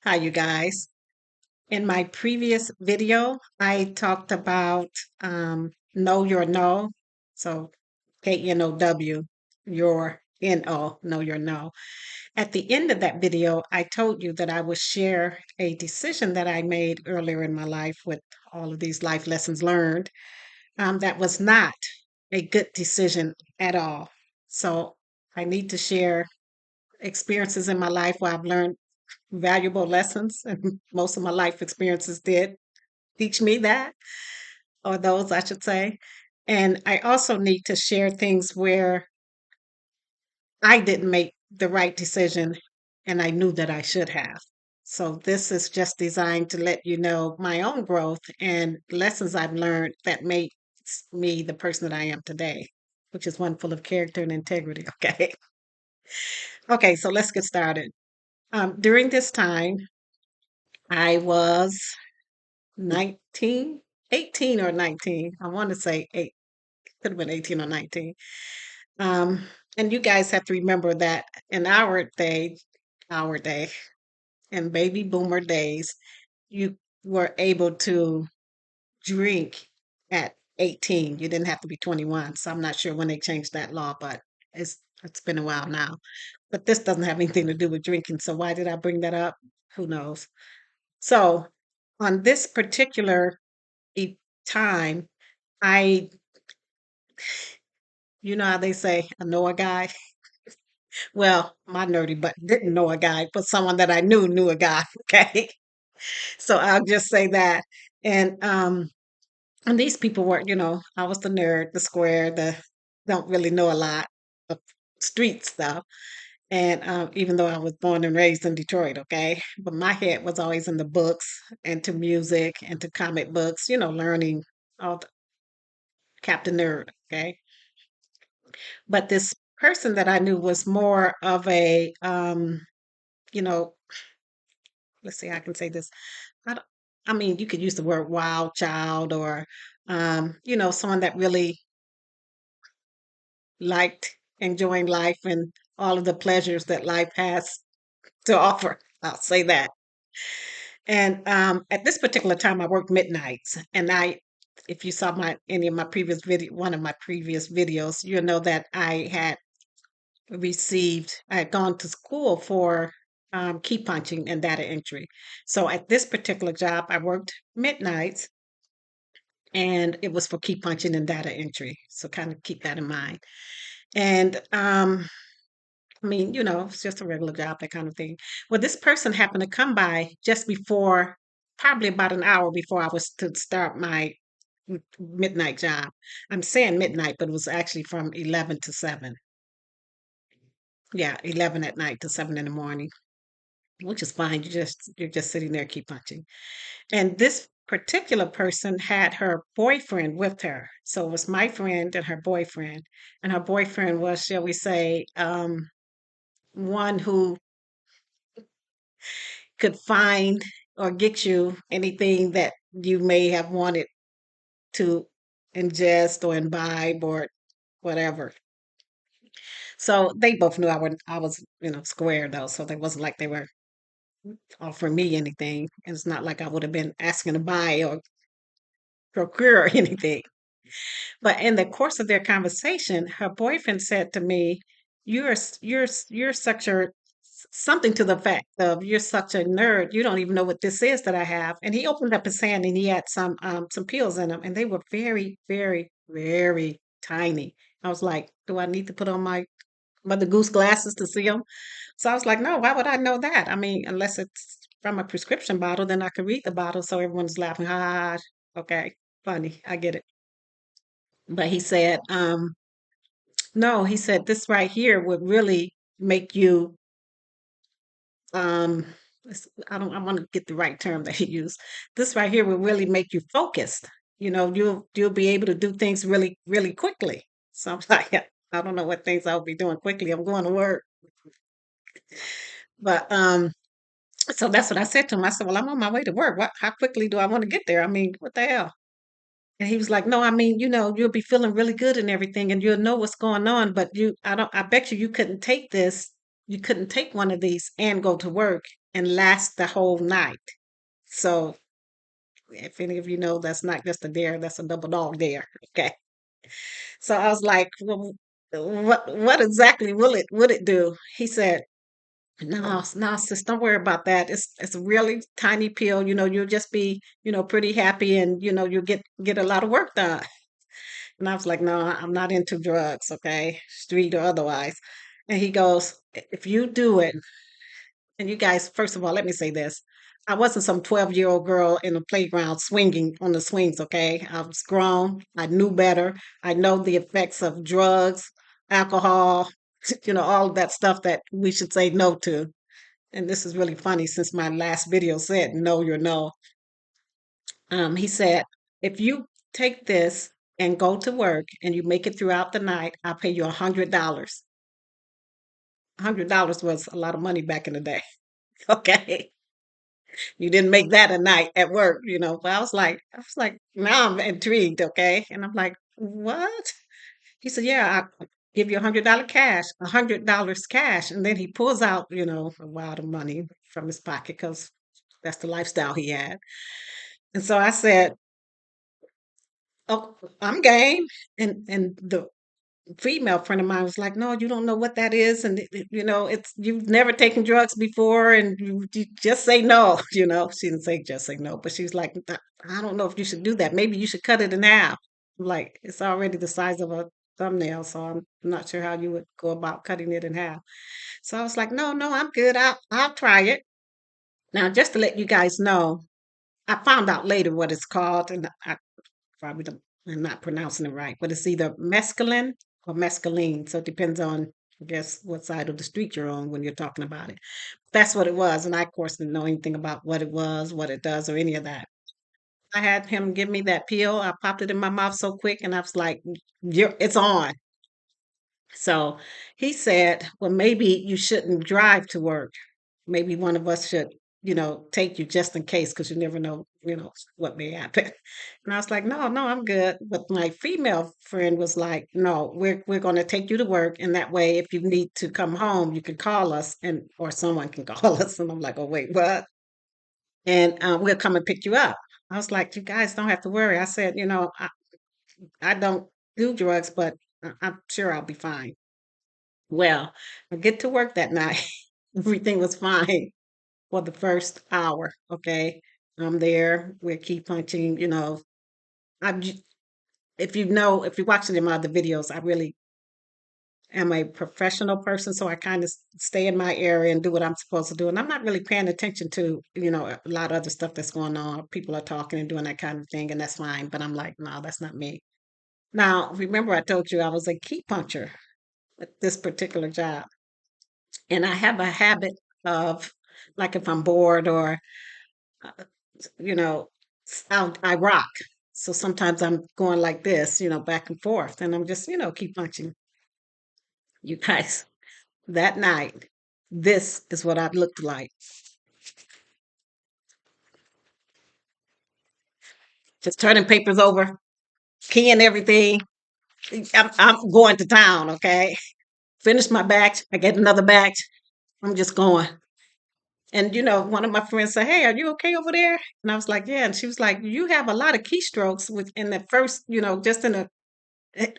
Hi, you guys. In my previous video, I talked about know your no. So KNOW, your NO, know your no. At the end of that video, I told you that I would share a decision that I made earlier in my life with all of these life lessons learned that was not a good decision at all. So I need to share experiences in my life where I've learned valuable lessons, and most of my life experiences did teach me that, or those, I should say. And I also need to share things where I didn't make the right decision and I knew that I should have. So this is just designed to let you know my own growth and lessons I've learned that makes me the person that I am today, which is one full of character and integrity. Okay. Okay, so let's get started. During this time, I was 19, 18 or 19. I want to say eight, could have been 18 or 19. Um, and you guys have to remember that in our day, in baby boomer days, you were able to drink at 18. You didn't have to be 21. So I'm not sure when they changed that law, but it's been a while now. But this doesn't have anything to do with drinking. So why did I bring that up? Who knows? So on this particular e- time, I, you know how they say, I know a guy. Well, my nerdy butt didn't know a guy, but someone that I knew a guy. Okay. So I'll just say that. And and these people were, I was the nerd, the square, the don't really know a lot of street stuff. And even though I was born and raised in Detroit, okay, but my head was always in the books and to music and to comic books, learning all the Captain Nerd, okay. But this person that I knew was more of a, you know, let's see, I can say this. I, don't, I mean, you could use the word wild child or, someone that really liked enjoying life and all of the pleasures that life has to offer. I'll say that. And at this particular time, I worked midnights, and if you saw any of my previous video, one of my previous videos, you'll know that I had gone to school for key punching and data entry. So at this particular job, I worked midnights and it was for key punching and data entry. So kind of keep that in mind. And I mean, it's just a regular job, that kind of thing. Well, this person happened to come by just before, probably about an hour before I was to start my midnight job. I'm saying midnight, but it was actually from 11 to 7. Yeah, 11 at night to 7 in the morning, which is fine. You're just sitting there, keep punching. And this particular person had her boyfriend with her. So it was my friend and her boyfriend. And her boyfriend was, shall we say, one who could find or get you anything that you may have wanted to ingest or imbibe or whatever. So they both knew I was, square though. So they wasn't like they were offering me anything. And it's not like I would have been asking to buy or procure or anything. But in the course of their conversation, her boyfriend said to me, "You're such a something to the fact of you're such a nerd. You don't even know what this is that I have." And he opened up his hand and he had some pills in them, and they were very, very, very tiny. I was like, "Do I need to put on my Mother Goose glasses to see them?" So I was like, "No, why would I know that? I mean, unless it's from a prescription bottle, then I could read the bottle." So everyone's laughing. Ha, ha, ha. Okay, funny. I get it. But he said, no, he said this right here would really make you, um, I want to get the right term that he used. This right here will really make you focused. You'll be able to do things really, really quickly. So I'm like, I don't know what things I'll be doing quickly. I'm going to work. But so that's what I said to him. I said, well, I'm on my way to work. How quickly do I want to get there? I mean, what the hell? And he was like, "No, I mean, you'll be feeling really good and everything, and you'll know what's going on, but I bet you couldn't take this. You couldn't take one of these and go to work. and last the whole night. So if any of you know, that's not just a dare, that's a double dog dare. Okay. So I was like, well, what exactly will it do? He said, no, no, sis, don't worry about that. It's a really tiny pill. You'll just be, pretty happy, and you'll get a lot of work done. And I was like, no, I'm not into drugs, okay, street or otherwise. And he goes, if you do it, and you guys, first of all, let me say this. I wasn't some 12-year-old girl in the playground swinging on the swings, okay? I was grown. I knew better. I know the effects of drugs, alcohol, all of that stuff that we should say no to. And this is really funny since my last video said, know your no. He said, if you take this and go to work and you make it throughout the night, I'll pay you $100. $100 was a lot of money back in the day. Okay. You didn't make that a night at work, But I was like, now I'm intrigued, okay? And I'm like, what? He said, yeah, I'll give you $100 cash, $100 cash. And then he pulls out, a wad of money from his pocket because that's the lifestyle he had. And so I said, oh, I'm game. And the female friend of mine was like, no, you don't know what that is. And, it's, you've never taken drugs before and you just say no. She didn't say just say no, but she's like, I don't know if you should do that. Maybe you should cut it in half. I'm like, it's already the size of a thumbnail. So I'm not sure how you would go about cutting it in half. So I was like, no, no, I'm good. I'll try it. Now, just to let you guys know, I found out later what it's called, and I probably don't, I'm not pronouncing it right, but it's either mescaline or mescaline. So it depends on, I guess, what side of the street you're on when you're talking about it. That's what it was. And I, of course, didn't know anything about what it was, what it does, or any of that. I had him give me that pill. I popped it in my mouth so quick, and I was like, it's on. So he said, well, maybe you shouldn't drive to work. Maybe one of us should, take you just in case, because you never know, what may happen. And I was like, no, no, I'm good. But my female friend was like, no, we're going to take you to work, and that way, if you need to come home, you can call us, and or someone can call us. And I'm like, oh wait, what? And we'll come and pick you up. I was like, you guys don't have to worry. I said, I don't do drugs, but I'm sure I'll be fine. Well, I get to work that night. Everything was fine for the first hour. Okay. I'm there. We're key punching, I'm, j- if you watch any of my other videos, I really am a professional person. So I kind of stay in my area and do what I'm supposed to do. And I'm not really paying attention to, a lot of other stuff that's going on. People are talking and doing that kind of thing, and that's fine. But I'm like, no, that's not me. Now, remember, I told you I was a key puncher at this particular job. And I have a habit of, like, if I'm bored or, uh, you know, I rock. So sometimes I'm going like this, back and forth, and I'm just, keep punching. You guys, that night, this is what I looked like. Just turning papers over, keying everything. I'm going to town, okay? Finish my batch. I get another batch. I'm just going. And one of my friends said, "Hey, are you okay over there?" And I was like, "Yeah." And she was like, "You have a lot of keystrokes within the first, just in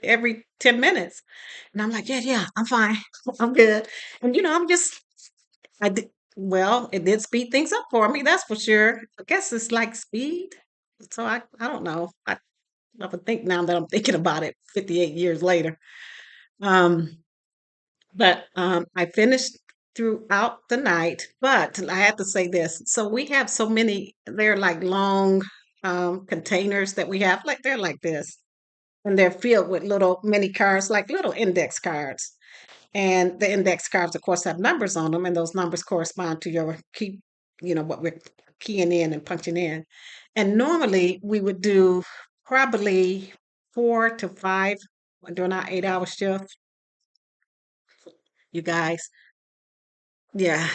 every 10 minutes." And I'm like, "Yeah, yeah, I'm fine, I'm good." And I'm just, I did well. It did speed things up for me, that's for sure. I guess it's like speed. So I don't know. I would think now that I'm thinking about it, 58 years later. Um, but I finished throughout the night. But I have to say this. So we have so many, they're like long containers that we have, like they're like this. And they're filled with little mini cards, like little index cards. And the index cards, of course, have numbers on them, and those numbers correspond to your key, what we're keying in and punching in. And normally we would do probably 4 to 5 during our 8-hour shift, you guys. Yeah,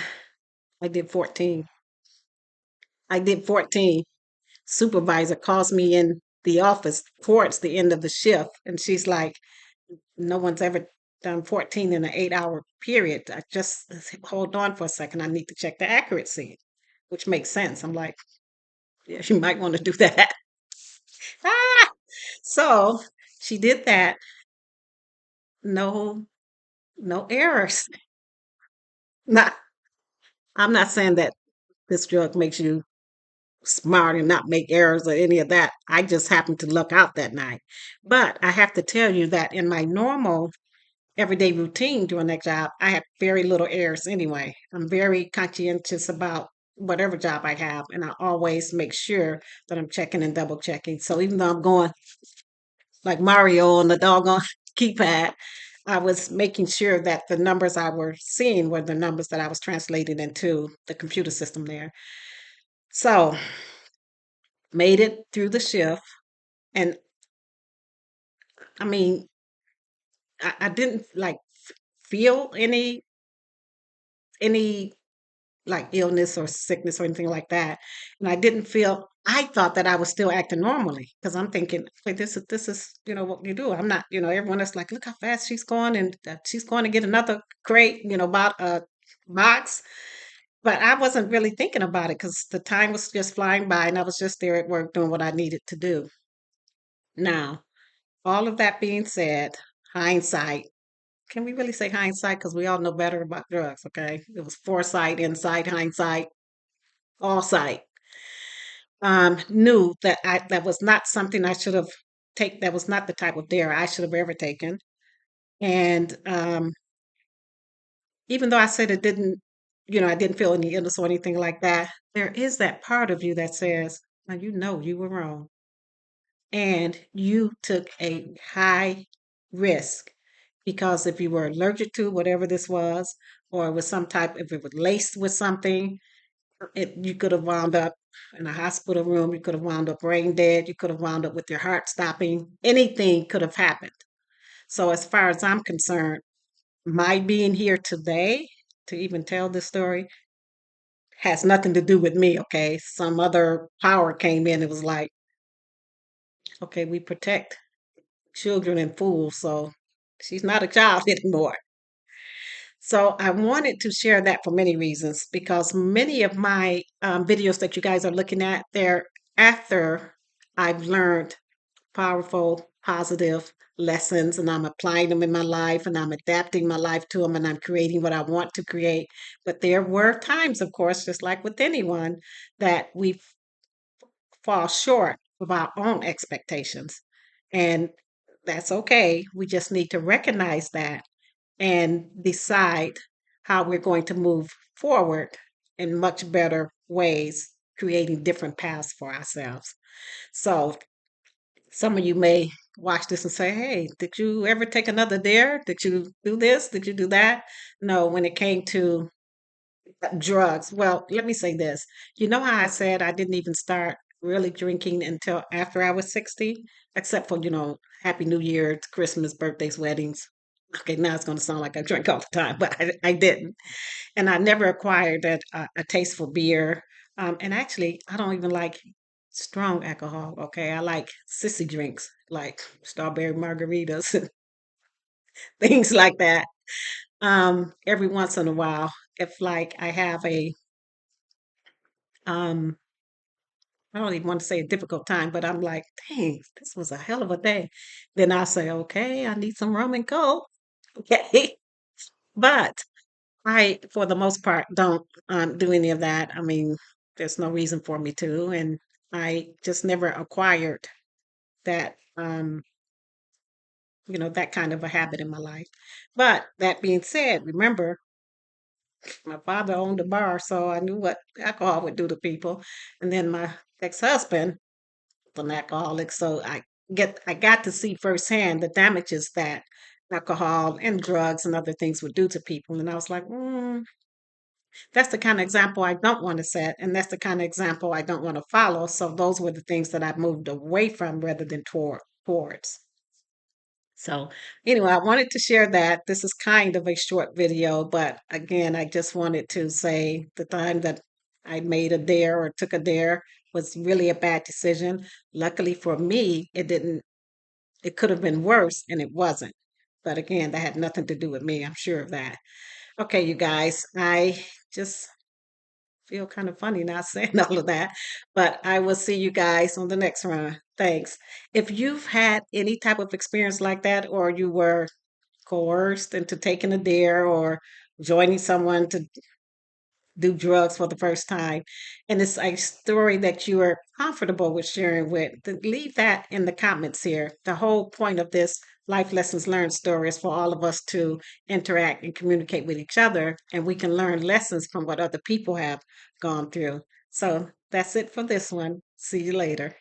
I did 14. I did 14. Supervisor calls me in the office towards the end of the shift, and she's like, no one's ever done 14 in an 8 hour period. I just hold on for a second. I need to check the accuracy, which makes sense. I'm like, yeah, you might want to do that. Ah! So she did that. No, no errors. Not, I'm not saying that this drug makes you smart and not make errors or any of that. I just happened to luck out that night. But I have to tell you that in my normal everyday routine doing that job, I have very little errors anyway. I'm very conscientious about whatever job I have, and I always make sure that I'm checking and double checking. So even though I'm going like Mario on the doggone keypad, I was making sure that the numbers I were seeing were the numbers that I was translating into the computer system there. So made it through the shift, and I mean, I didn't like feel any like illness or sickness or anything like that. And I didn't feel I thought that I was still acting normally because I'm thinking, hey, this is what you do. I'm not, everyone is like, look how fast she's going and she's going to get another crate, about a box. But I wasn't really thinking about it because the time was just flying by and I was just there at work doing what I needed to do. Now, all of that being said, hindsight. Can we really say hindsight? Because we all know better about drugs, okay? It was foresight, insight, hindsight, all sight. Knew that that was not something I should have take. That was not the type of dare I should have ever taken. And even though I said it didn't, I didn't feel any illness or anything like that, there is that part of you that says, now you know you were wrong. And you took a high risk because if you were allergic to whatever this was, or it was some type, if it was laced with something, you could have wound up in a hospital room. You could have wound up brain dead. You could have wound up with your heart stopping. Anything could have happened. So, as far as I'm concerned, my being here today to even tell this story has nothing to do with me. Okay. Some other power came in and was like, okay, we protect children and fools. So, she's not a child anymore. So I wanted to share that for many reasons because many of my videos that you guys are looking at, they're after I've learned powerful, positive lessons and I'm applying them in my life and I'm adapting my life to them and I'm creating what I want to create. But there were times, of course, just like with anyone, that we fall short of our own expectations. And that's okay. We just need to recognize that and decide how we're going to move forward in much better ways, creating different paths for ourselves. So, some of you may watch this and say, hey, did you ever take another dare? Did you do this? Did you do that? No, when it came to drugs, well, let me say this. You know how I said I didn't even start really drinking until after I was 60, except for, Happy New Year, Christmas, birthdays, weddings. Okay, now it's going to sound like I drink all the time, but I didn't. And I never acquired a taste for beer. And actually, I don't even like strong alcohol. Okay, I like sissy drinks like strawberry margaritas and things like that. Every once in a while, if like I have um, I don't even want to say a difficult time, but I'm like, dang, this was a hell of a day. Then I'll say, okay, I need some rum and coke. Okay. But I, for the most part, don't do any of that. I mean, there's no reason for me to, and I just never acquired that, that kind of a habit in my life. But that being said, remember, my father owned a bar, so I knew what alcohol would do to people. And then my ex-husband was an alcoholic, so I got to see firsthand the damages that alcohol and drugs and other things would do to people. And I was like, that's the kind of example I don't want to set, and that's the kind of example I don't want to follow. So those were the things that I moved away from rather than towards. So anyway, I wanted to share that. This is kind of a short video, but again, I just wanted to say the time that I made a dare or took a dare was really a bad decision. Luckily for me, it didn't, it could have been worse and it wasn't. But again, that had nothing to do with me. I'm sure of that. Okay, you guys, I just feel kind of funny not saying all of that, but I will see you guys on the next run. Thanks. If you've had any type of experience like that, or you were coerced into taking a dare or joining someone to do drugs for the first time, and it's a story that you are comfortable with sharing with, leave that in the comments here. The whole point of this life lessons learned story is for all of us to interact and communicate with each other, and we can learn lessons from what other people have gone through. So that's it for this one. See you later.